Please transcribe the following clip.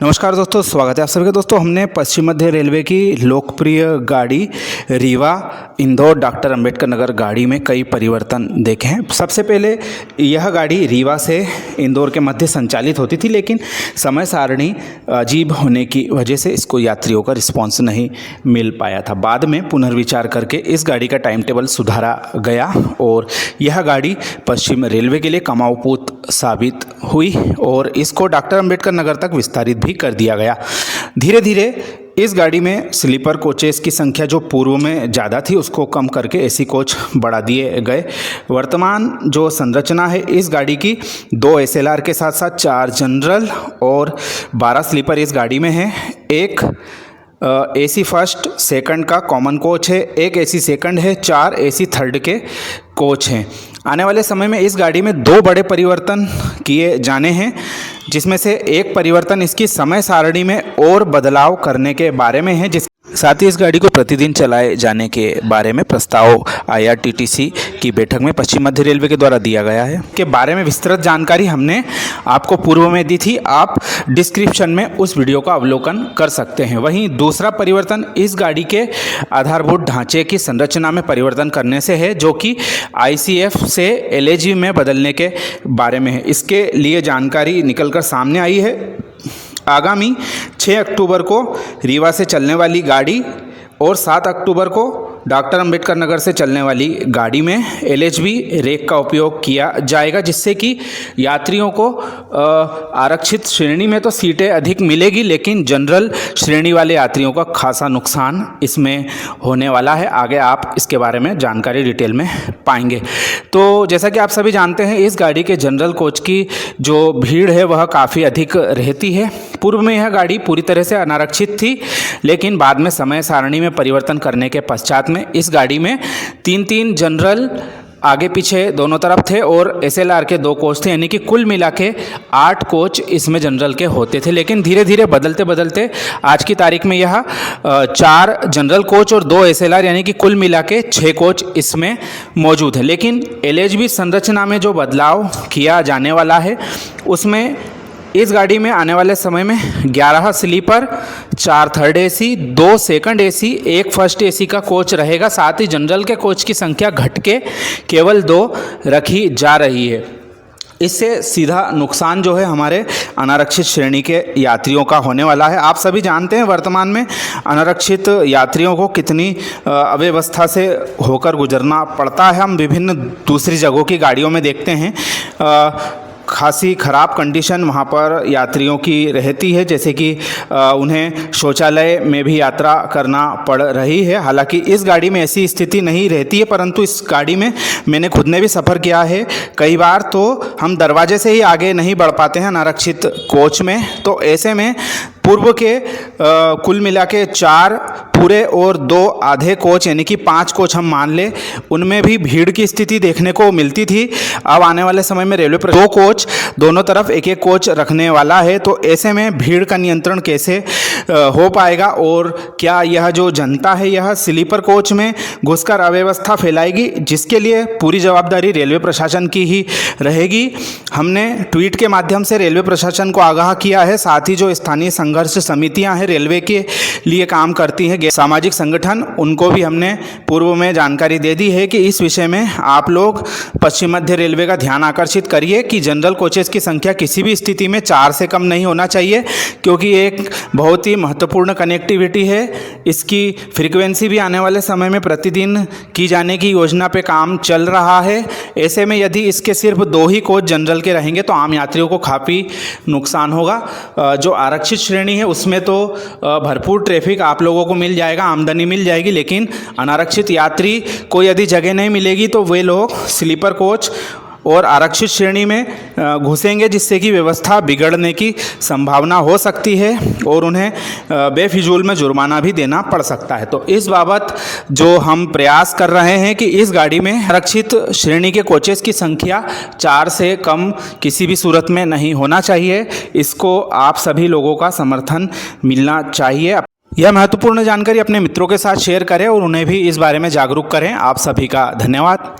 नमस्कार दोस्तों, स्वागत है आप सभी का। दोस्तों, हमने पश्चिम मध्य रेलवे की लोकप्रिय गाड़ी रीवा इंदौर डॉक्टर अंबेडकर नगर गाड़ी में कई परिवर्तन देखे हैं। सबसे पहले यह गाड़ी रीवा से इंदौर के मध्य संचालित होती थी, लेकिन समय सारणी अजीब होने की वजह से इसको यात्रियों का रिस्पॉन्स नहीं मिल पाया था। बाद में पुनर्विचार करके इस गाड़ी का टाइम टेबल सुधारा गया और यह गाड़ी पश्चिम रेलवे के लिए कमाऊपूत साबित हुई और इसको डॉक्टर अंबेडकर नगर तक विस्तारित भी कर दिया गया। धीरे धीरे इस गाड़ी में स्लीपर कोचेस की संख्या जो पूर्व में ज़्यादा थी उसको कम करके एसी कोच बढ़ा दिए गए। वर्तमान जो संरचना है इस गाड़ी की 2 SLR के साथ साथ 4 जनरल और 12 स्लीपर इस गाड़ी में है। एक AC फर्स्ट सेकंड का कॉमन कोच है, एक AC सेकंड है, 4 AC थर्ड के कोच हैं। आने वाले समय में इस गाड़ी में 2 बड़े परिवर्तन किए जाने हैं, जिसमें से एक परिवर्तन इसकी समय सारणी में और बदलाव करने के बारे में है। साथ ही इस गाड़ी को प्रतिदिन चलाए जाने के बारे में प्रस्ताव IRTTC की बैठक में पश्चिम मध्य रेलवे के द्वारा दिया गया है। के बारे में विस्तृत जानकारी हमने आपको पूर्व में दी थी, आप डिस्क्रिप्शन में उस वीडियो का अवलोकन कर सकते हैं। वहीं दूसरा परिवर्तन इस गाड़ी के आधारभूत ढांचे की संरचना में परिवर्तन करने से है, जो कि ICF से LAG में बदलने के बारे में है। इसके लिए जानकारी निकलकर सामने आई है। आगामी 6 अक्टूबर को रीवा से चलने वाली गाड़ी और 7 अक्टूबर को डॉक्टर अंबेडकर नगर से चलने वाली गाड़ी में LHB रेक का उपयोग किया जाएगा, जिससे कि यात्रियों को आरक्षित श्रेणी में तो सीटें अधिक मिलेगी, लेकिन जनरल श्रेणी वाले यात्रियों का खासा नुकसान इसमें होने वाला है। आगे आप इसके बारे में जानकारी डिटेल में पाएंगे। तो जैसा कि आप सभी जानते हैं, इस गाड़ी के जनरल कोच की जो भीड़ है वह काफ़ी अधिक रहती है। पूर्व में यह गाड़ी पूरी तरह से अनारक्षित थी, लेकिन बाद में समय सारणी में परिवर्तन करने के पश्चात में इस गाड़ी में 3-3 जनरल आगे पीछे दोनों तरफ थे और SLR के 2 कोच थे, यानी कि कुल मिला के 8 कोच इसमें जनरल के होते थे। लेकिन धीरे धीरे बदलते बदलते आज की तारीख में यह 4 जनरल कोच और 2 SLR यानी कि कुल मिला के 6 कोच इसमें मौजूद है। लेकिन LHB संरचना में जो बदलाव किया जाने वाला है उसमें इस गाड़ी में आने वाले समय में 11 sleeper, 4 third AC, 2 second AC, 1 first AC का कोच रहेगा। साथ ही जनरल के कोच की संख्या घट के केवल 2 रखी जा रही है। इससे सीधा नुकसान जो है हमारे अनारक्षित श्रेणी के यात्रियों का होने वाला है। आप सभी जानते हैं वर्तमान में अनारक्षित यात्रियों को कितनी अव्यवस्था से होकर गुजरना पड़ता है। हम विभिन्न दूसरी जगहों की गाड़ियों में देखते हैं खासी ख़राब कंडीशन वहाँ पर यात्रियों की रहती है, जैसे कि उन्हें शौचालय में भी यात्रा करना पड़ रही है। हालांकि इस गाड़ी में ऐसी स्थिति नहीं रहती है, परंतु इस गाड़ी में मैंने खुद ने भी सफ़र किया है कई बार, तो हम दरवाजे से ही आगे नहीं बढ़ पाते हैं अनारक्षित कोच में। तो ऐसे में पूर्व के कुल मिला के 4 पूरे और 2 आधे कोच यानी कि 5 कोच हम मान ले, उनमें भी भीड़ की स्थिति देखने को मिलती थी। अब आने वाले समय में रेलवे 2 कोच दोनों तरफ एक एक कोच रखने वाला है। तो ऐसे में भीड़ का नियंत्रण कैसे हो पाएगा और क्या यह जो जनता है यह स्लीपर कोच में घुसकर अव्यवस्था फैलाएगी, जिसके लिए पूरी जवाबदारी रेलवे प्रशासन की ही रहेगी। हमने ट्वीट के माध्यम से रेलवे प्रशासन को आगाह किया है। साथ ही जो स्थानीय संघर्ष समितियां हैं रेलवे के लिए काम करती हैं, सामाजिक संगठन, उनको भी हमने पूर्व में जानकारी दे दी है कि इस विषय में आप लोग पश्चिम मध्य रेलवे का ध्यान आकर्षित करिए कि जनरल कोचेस की संख्या किसी भी स्थिति में 4 से कम नहीं होना चाहिए, क्योंकि एक बहुत ही महत्वपूर्ण कनेक्टिविटी है। इसकी फ्रीक्वेंसी भी आने वाले समय में प्रतिदिन की जाने की योजना पे काम चल रहा है। ऐसे में यदि इसके सिर्फ 2 ही कोच जनरल के रहेंगे तो आम यात्रियों को काफ़ी नुकसान होगा। जो आरक्षित श्रेणी है उसमें तो भरपूर ट्रैफिक आप लोगों को मिल जाएगा, आमदनी मिल जाएगी, लेकिन अनारक्षित यात्री को यदि जगह नहीं मिलेगी तो वे लोग स्लीपर कोच और आरक्षित श्रेणी में घुसेंगे, जिससे कि व्यवस्था बिगड़ने की संभावना हो सकती है और उन्हें बेफिजूल में जुर्माना भी देना पड़ सकता है। तो इस बाबत जो हम प्रयास कर रहे हैं कि इस गाड़ी में आरक्षित श्रेणी के कोचेस की संख्या 4 से कम किसी भी सूरत में नहीं होना चाहिए। इसको आप सभी लोगों का समर्थन मिलना चाहिए। यह महत्वपूर्ण जानकारी अपने मित्रों के साथ शेयर करें और उन्हें भी इस बारे में जागरूक करें। आप सभी का धन्यवाद।